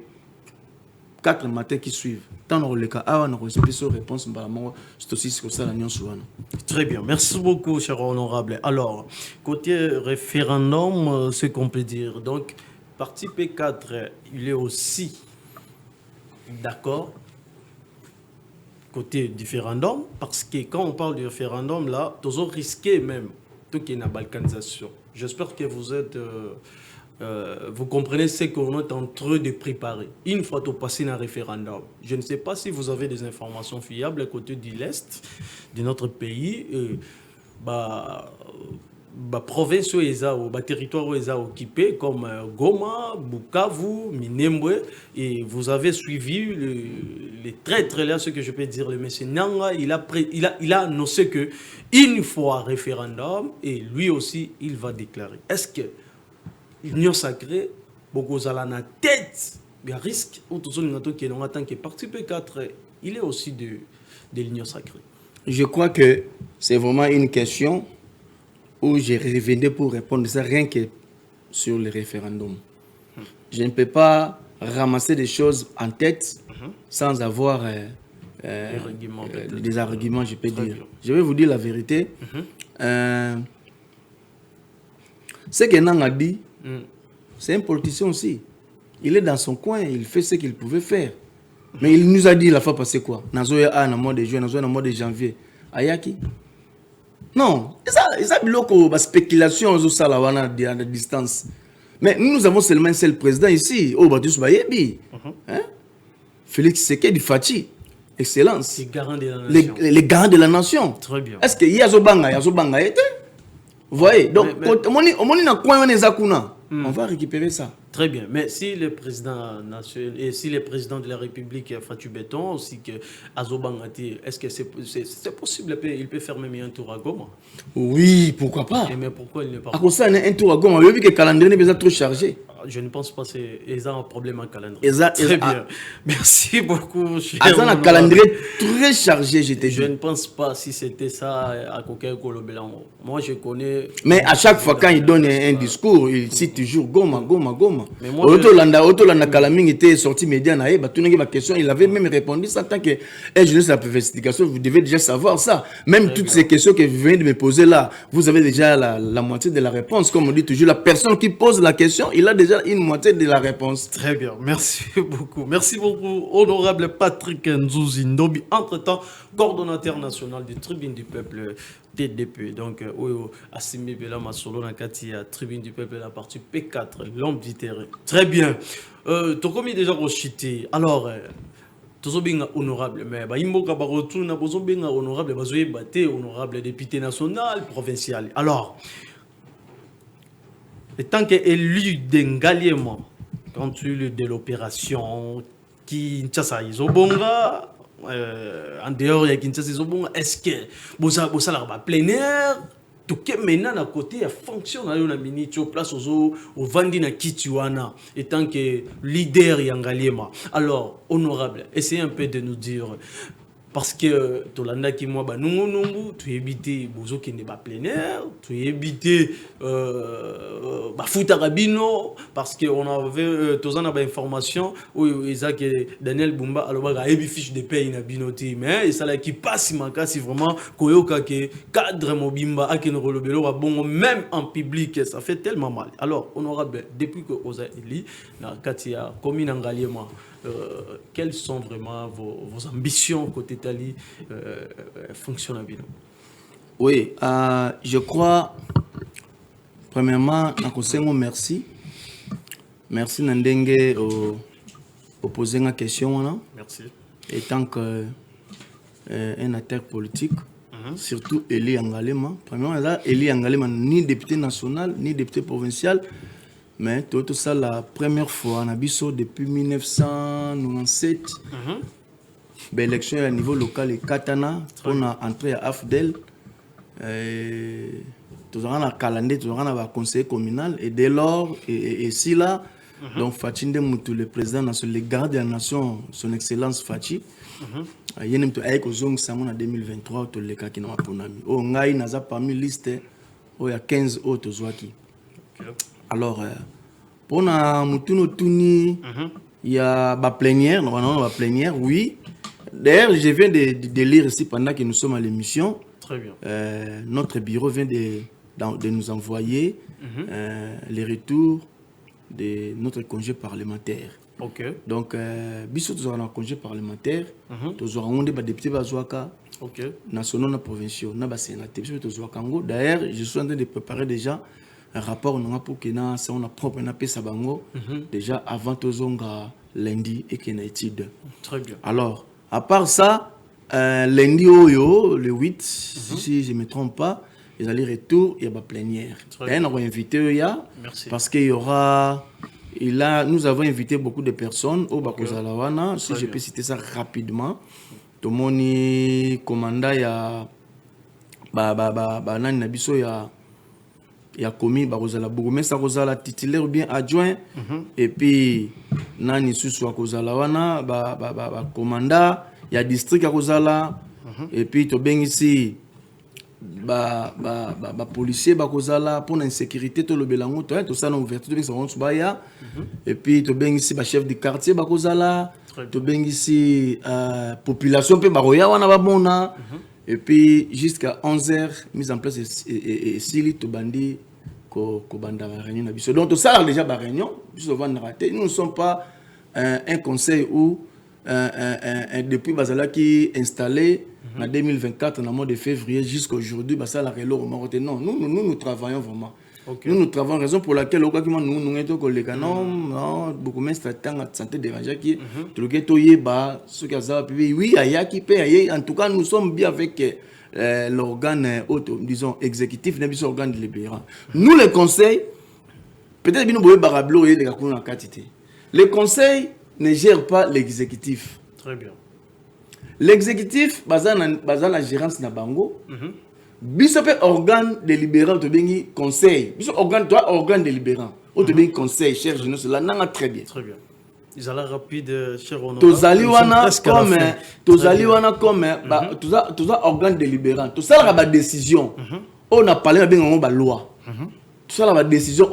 4 matins qui suivent. Tant dans le cas, on aura une réponse. C'est aussi ce que ça l'union souvent.
Très bien. Merci beaucoup, cher honorable. Alors, côté référendum, ce qu'on peut dire. Donc, parti P4, il est aussi d'accord côté du référendum, parce que quand on parle du référendum, là, toujours risqué même tout qu'il y ait une balkanisation. J'espère que vous êtes, vous comprenez ce qu'on est en train de préparer. Une fois tout passé un référendum, je ne sais pas si vous avez des informations fiables à côté de l'Est de notre pays. Province ou territoire occupé comme Goma, Bukavu, Minembwe, et vous avez suivi les traîtres là, ce que je peux dire, le monsieur Nanga, il a annoncé que une fois référendum, et lui aussi il va déclarer. Est-ce que l'union sacrée, beaucoup à la tête, il y a risque, ou tout ce qui est en tant que parti P4, il est aussi de l'union sacrée.
Je crois que c'est vraiment une question où j'ai revenu pour répondre ça rien que sur le référendum. Je ne peux pas ramasser des choses en tête sans avoir des arguments, je peux dire. Bien. Je vais vous dire la vérité. Ce que Nang a dit, c'est un politicien aussi. Il est dans son coin, il fait ce qu'il pouvait faire. Mais il nous a dit la fois passée quoi? Nazoya a dans le mois de juin, Nazoya dans le mois de janvier. Ayaki? Non, ça bloque la spéculation à la distance. Mais nous avons seulement un seul président ici, au Batus Bayebi. Félix Tshisekedi Fachi, excellence.
Les garants de la nation.
Les garants de la nation.
Très bien.
Est-ce que Yazobanga était? Vous voyez? Donc, on va récupérer ça.
Très bien. Mais si le président national et si le président de la République Fatou Béton, aussi que Azobangati, est-ce que c'est possible? Il peut faire même un tour à Goma?
Oui, pourquoi pas?
Mais pourquoi il n'est pas?
À cause ça, un tour à Goma. Vous avez vu que le calendrier n'est pas trop chargé.
Je ne pense pas qu'ils ont un problème en calendrier. Très bien. Merci beaucoup.
Ils ont un calendrier très chargé, je te dis.
Je ne pense pas si c'était ça à Coquin Colobélan. Moi, je connais.
Mais à chaque fois, quand il donne un discours, il cite toujours Goma, Goma, Goma.
Mais moi,
Otolanda Kalaming était sorti média, ma question, il avait même répondu ça en tant que jeunesse de la investigation, vous devez déjà savoir ça. Même toutes ces questions que vous venez de me poser là, vous avez déjà la moitié de la réponse. Comme on dit toujours, la personne qui pose la question, il a déjà une moitié de la réponse.
Très bien, merci beaucoup. Merci beaucoup, honorable Patrick Nzouzi Ndobi, entre-temps, coordonnateur national du Tribune du Peuple TDP. Donc, Assimi Bela Masolo Nakati, Tribune du Peuple, la partie P4, l'homme du terrain. Très bien. Tokomi déjà rechuté. Alors, Tozobinga honorable, mais Imboka Barotuna, Bozobinga honorable, Bazoye Bate, honorable député national, provincial. Alors, tant qu'élu d'Engaliema, quand tu le de l'opération, Kinshasa Izobonga, en dehors de Kinshasa Izobonga, est-ce que vous allez plein air? Tout que maintenant à côté il fonctionne à la minute au place au vandi na kituana et tant que leader Yangaliema. Alors honorable, essayez un peu de nous dire parce que tolanda ki moi ba nungu tu éviter bozo qui n'est pas plein air, tu éviter ba futa rabino parce que on avait tozana ba information où Isaac Daniel Bumba alors ba ebi fiche de paye na binoti mais et ça là qui passe makasi vraiment koyoka que cadre mobimba akeno rolobelo ba bon même en public ça fait tellement mal. Alors honorable depuis que Oza Eli na katia commune Ngaliema quelles sont vraiment vos ambitions côté Tali fonctionnable?
Oui, je crois, premièrement, merci. Merci Nandenge au poser une question.
Merci.
Étant que un acteur politique, surtout Eli Angalema. Premièrement, Eli Angalema, ni député national, ni député provincial. Mais tout ça, la première fois, on a vu depuis 1997, l'élection à niveau local et Katana, on a entré à AFDEL, tout on a calendrier, tout on a conseiller communal, et dès lors, et si là, donc Fatinde Moutou, le président national, le garde de la nation, son excellence Fati, il y a une chose qui en 2023, tout le cas qui n'a pas pour nami. Oh, ngai n'a pas parmi liste, il y a 15 autres Zouaki. Alors, pour il y a la plénière, normalement la plénière, oui. D'ailleurs, je viens de lire ici pendant que nous sommes à l'émission.
Très bien.
Notre bureau vient de nous envoyer les retours de notre congé parlementaire.
Ok.
Donc, bisous, nous avons un congé parlementaire. Nous avons des députés Bazouaka, nationaux et provinciaux, nous avons sénateur. D'ailleurs, je suis en train de préparer déjà un rapport pour que nous avons propre Sabango déjà avant lundi et qu'il y ait une étude.
Très bien.
Alors, à part ça, lundi le 8, si je ne me trompe pas, ils allaient retour, il y a une plénière. Et nous avons invité parce qu'il y aura. Nous avons invité beaucoup de personnes au Bakozalawana. Si je peux citer ça rapidement, tout le monde commandant Nani Nabiso il y a commis Bakozala Bourgmestre Kozala titulaire ou bien adjoint et puis Nani Suswa Kozalawana commandant il y a district Kozala et puis to ben ici policier Bakozala pour l'insécurité tout le belango tout ça non ouverture de ça baya et puis to ben ici chef de quartier Bakozala to ben ici population pe baroya wana babona. Et puis jusqu'à 11h, mise en place et Sili Tobandi Kobanda réunion. Donc tout ça déjà la réunion, nous ne sommes pas un conseil où depuis Bazala qui est installé en 2024, en mois de février jusqu'à aujourd'hui, Bazala Relo au Maroc. Non, nous travaillons vraiment. Nous travaillons, raison pour laquelle nous sommes collègues. Non, beaucoup moins stratégiques de santé dérangée qui tout le ghetto yeba, ce qui a oui, en tout cas, nous sommes bien avec l'organe disons exécutif, n'est organe délibérant. Nous les conseils, peut-être que nous pouvons barablo et les gars en quantité. Les conseils ne gèrent pas l'exécutif.
Très bien.
L'exécutif, basé la gérance na bango. Bisop organe délibérant to bengi conseil. Bisop organe délibérant. O to bengi conseil, cher jeune, cela n'a très bien.
Très bien. Ils allaient rapide, cher honorable.
Tozali wana comme tout ça organe délibérant. Tout ça la décision. On a parlé bien on ba loi. Tout ça la décision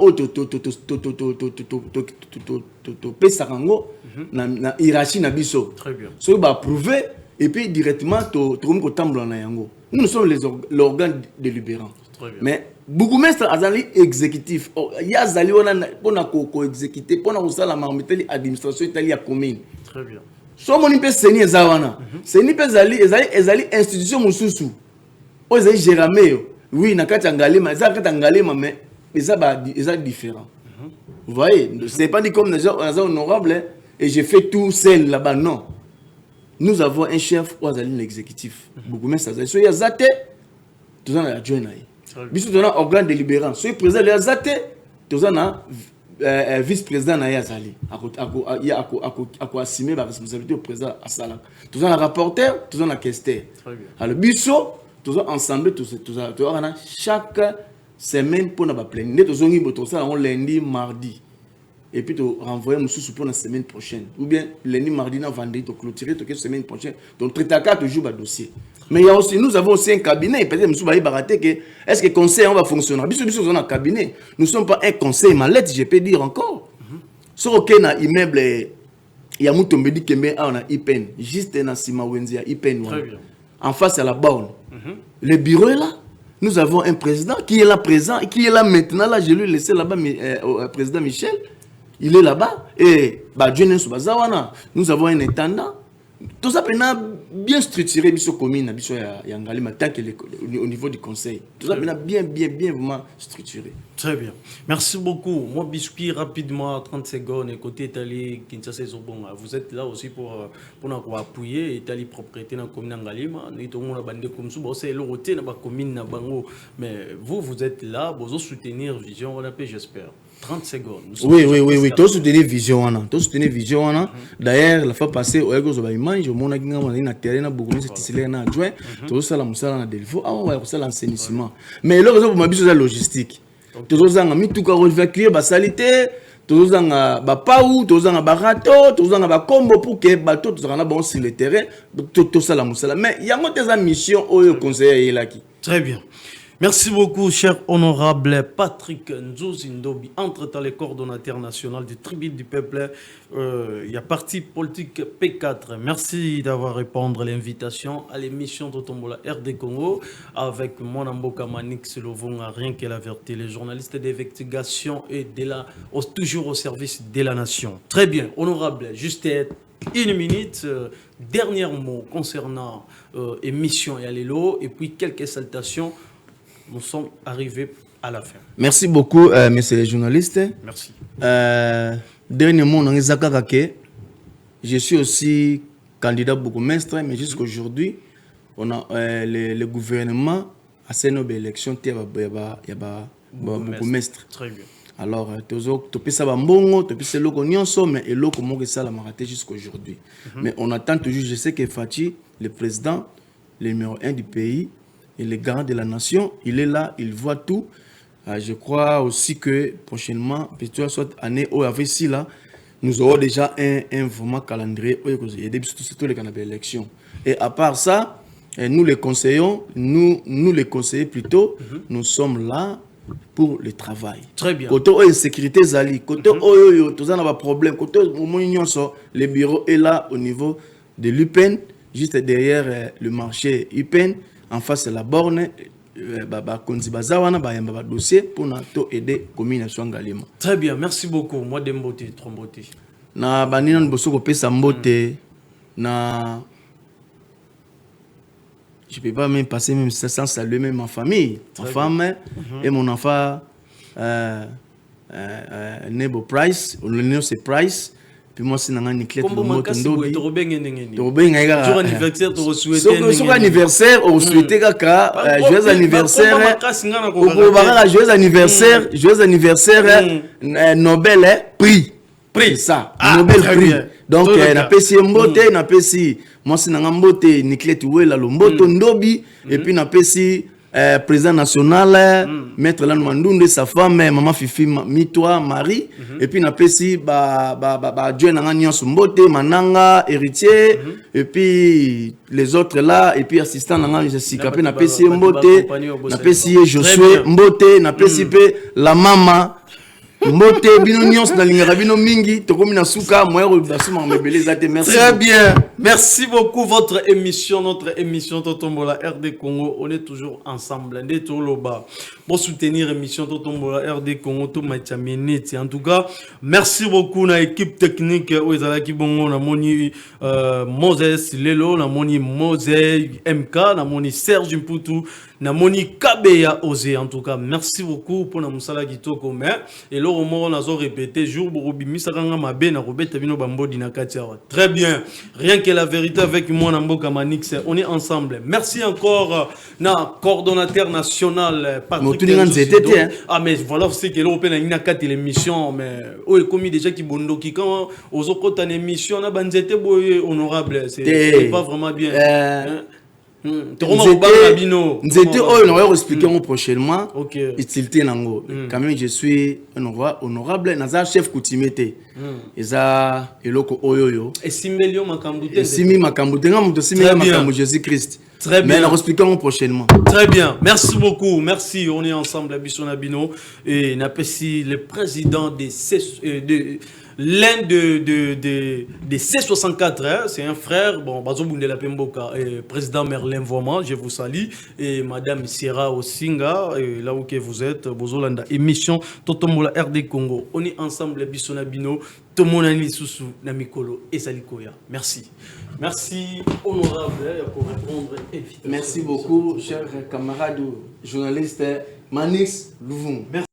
na hiérarchie na biso.
Très bien.
So ba approuver et puis directement to ko tambla na yango. Nous sommes l'organe délibérant. Mais bourgmestre azali exécutif. Il y a zali on a co-exécuté pour na usala marmiteli administration itali ya commune.
Très bien.
So moni pe seni ezawana. Seni pe ezali institution mususu. O ezali gérameo. Oui, na kati Ngalema, ezali Ngalema mais ezali différent. Vous voyez, c'est pas dit comme des gens honorables et j'ai fait tout seul là-bas non. Nous avons un chef ou l'exécutif. Beaucoup mais ça il y a Zate tout ça adjoint là. Biso dona organe délibérant. Soit président de Zate tozana vice-président na yazali ako assumer ba responsabilité au président asala tozana rapporteur tozana questeur alors biso tozo ensemble tozana chaque semaine pour na ba pleine tozongi bo tozala on lundi mardi et puis tu renvoyer monsieur pour la semaine prochaine ou bien lundi mardi na vendredi to clôturer to semaine prochaine donc traiter 4 jours ba dossier. Mais il y a aussi, nous avons aussi un cabinet. Peut-être que nous avons que est-ce que le conseil on va fonctionner? Nous sommes un cabinet. Nous ne sommes pas un conseil mallette, je peux dire encore. Sur aucun immeuble, il y a beaucoup de qui on a IPN. Juste un Sima Wenzi à IPN. En face à la borne. Le bureau est là. Nous avons un président qui est là présent, qui est là maintenant. Là, je lui ai laissé là-bas au président Michel. Il est là-bas. Et nous avons un intendant. Tout ça bien structuré biso commune biso ya Ngalima tant que au niveau du conseil. Tout ça bien vraiment structuré.
Très bien. Merci beaucoup. Moi biscuit rapidement 30 secondes côté Italie Kinshasa Zobonga. Vous êtes là aussi pour nous appuyer Italie propriété dans commune Ngalima. Ni tout monde bande comme ça c'est le côté na ba commune na bango mais vous êtes là pour soutenir vision on appelle j'espère. 30 secondes.
Oui. Tout soutenir vision. D'ailleurs, la fois passée, au Ego Zobaïmanj, au Monaginga, on a une terrain à Bourgogne, c'est ici, on a adjoint, tout ça, la moussala, on a des fois, on va faire l'enseignement. Mais là, pour ma biso, la logistique. Tout ça, on a mis tout cas évacuer, la salité, tout ça, on a pas où, tout ça, on a barato, tout ça, on a combo pour que bateau, tout ça, on a bon sur le terrain, tout ça, la moussala. Mais il y a des missions au conseil là qui.
Très bien. Merci beaucoup, cher honorable Patrick Nzuzindobi, entre-temps les coordonnateurs nationaux du tribunal du peuple. Il y a parti politique P4. Merci d'avoir répondu à l'invitation à l'émission Totombola RD Congo avec mon amboka Manix Lovon, rien qu'elle avertit les journalistes d'investigation et toujours au service de la nation. Très bien, honorable, juste une minute, dernier mot concernant émission et Allélo, et puis quelques salutations. Nous sommes arrivés à la fin.
Merci beaucoup, messieurs les journalistes.
Merci.
Dernier mot, je suis aussi candidat bourgmestre, mais jusqu'aujourd'hui, on a le gouvernement à ces nobles élections, il y a bourgmestre.
Très bien.
Alors, tu peux savoir mbongo, tu peux se loco nyonso, mais et loco mo que ça l'a raté jusqu'aujourd'hui. Mais on attend toujours, je sais que Fati, le président, le numéro 1 du pays, et le garant de la nation, il est là, il voit tout. Je crois aussi que prochainement, peut-être soit année ou avec ici là, nous aurons déjà un vraiment calendrier et surtout les candidates d'élection. Et à part ça, nous les conseillons, nous les conseillers plutôt, nous sommes là pour le travail.
Très bien.
Côté sécurité zali, côté tous en a problème, côté le bureau est là au niveau de l'UPEN, juste derrière le marché UPEN. En face de la borne, dossier pour aider la commune de Ngalima.
Très bien, merci beaucoup. Moi, Dembote, Trombote.
Na banina nboso pesa mbote na je peux pas même passer même sans saluer même ma famille, ma femme et mon enfant Nebo Price, le nom c'est Price. Puis moi c'est nanga Niclette
le moto ndobi. Jour anniversaire tu
souhaiter. Son anniversaire on souhaiter kaka joyeux anniversaire. Joyeux anniversaire Nobel prix. Ça, Nobel prix. Donc na pesi mbote na pesi moi c'est nanga mbote Niclette wela lo mboto ndobi et puis na pesi président national, maître Lan Mandunde, sa femme, maman Fifi, Mitoi, Marie, et puis na pesi Dieu n'a gagné son beauté, Mananga, héritier, et puis les autres là, et puis assistant n'a gagné Jessica, na pesi Mbote, na pesi Josué Mbote, na pesi la maman. Mbote bino nyons na lingara bino mingi tokomi na suka moyo basuma mebele zate merci.
Très bien. Merci beaucoup notre émission Totombola RD Congo. On est toujours ensemble. Ndé toloba. Pour soutenir l'émission Totombola RD Congo to matchamineti. En tout cas, merci beaucoup na équipe technique Oezala ki bongo na moni Moses Lelo, na moni Mose MK, na moni Serge Mputu, na moni Kabeya Ose. En tout cas, merci beaucoup pour na musala kitoko mais et eloko moko nazo répéter jour borobimisa kanga mabe na robeta bino bambodi na katiawa. Très bien. Rien que la vérité avec moi na mboka Manix, on est ensemble. Merci encore na coordonnateur national Patrick. Ah mais voilà c'est que l'Europe na 4 l'émission mais oh commis déjà qui bondo qui quand aux autres en émission na banzete boy honorable c'est pas vraiment bien.
Nous étions on va expliquer prochainement. Utilité nango. Quand même je suis honorable naza chef coutumier. Eza eloko oyoyo.
Et simelio makambute.
Simi makambute ngamuto simelio makambo Jésus Christ.
Très bien.
Mais nous expliquons prochainement.
Très bien. Merci beaucoup. Merci. On est ensemble à Bishon Abino et n'apprécie le président l'un des C64, hein, c'est un frère, bon, Bazo Bundela Pemboka, président Merlin Voman, je vous salue, et madame Sierra Osinga, là où que vous êtes, Bozolanda, émission Totomola RD Congo. On est ensemble, Bishon Abino, Tomonani Soussou, Namikolo et Salikoya. Merci. Merci, honorable, pour répondre.
Merci beaucoup, chers camarades journalistes, Manix Louvon. Merci.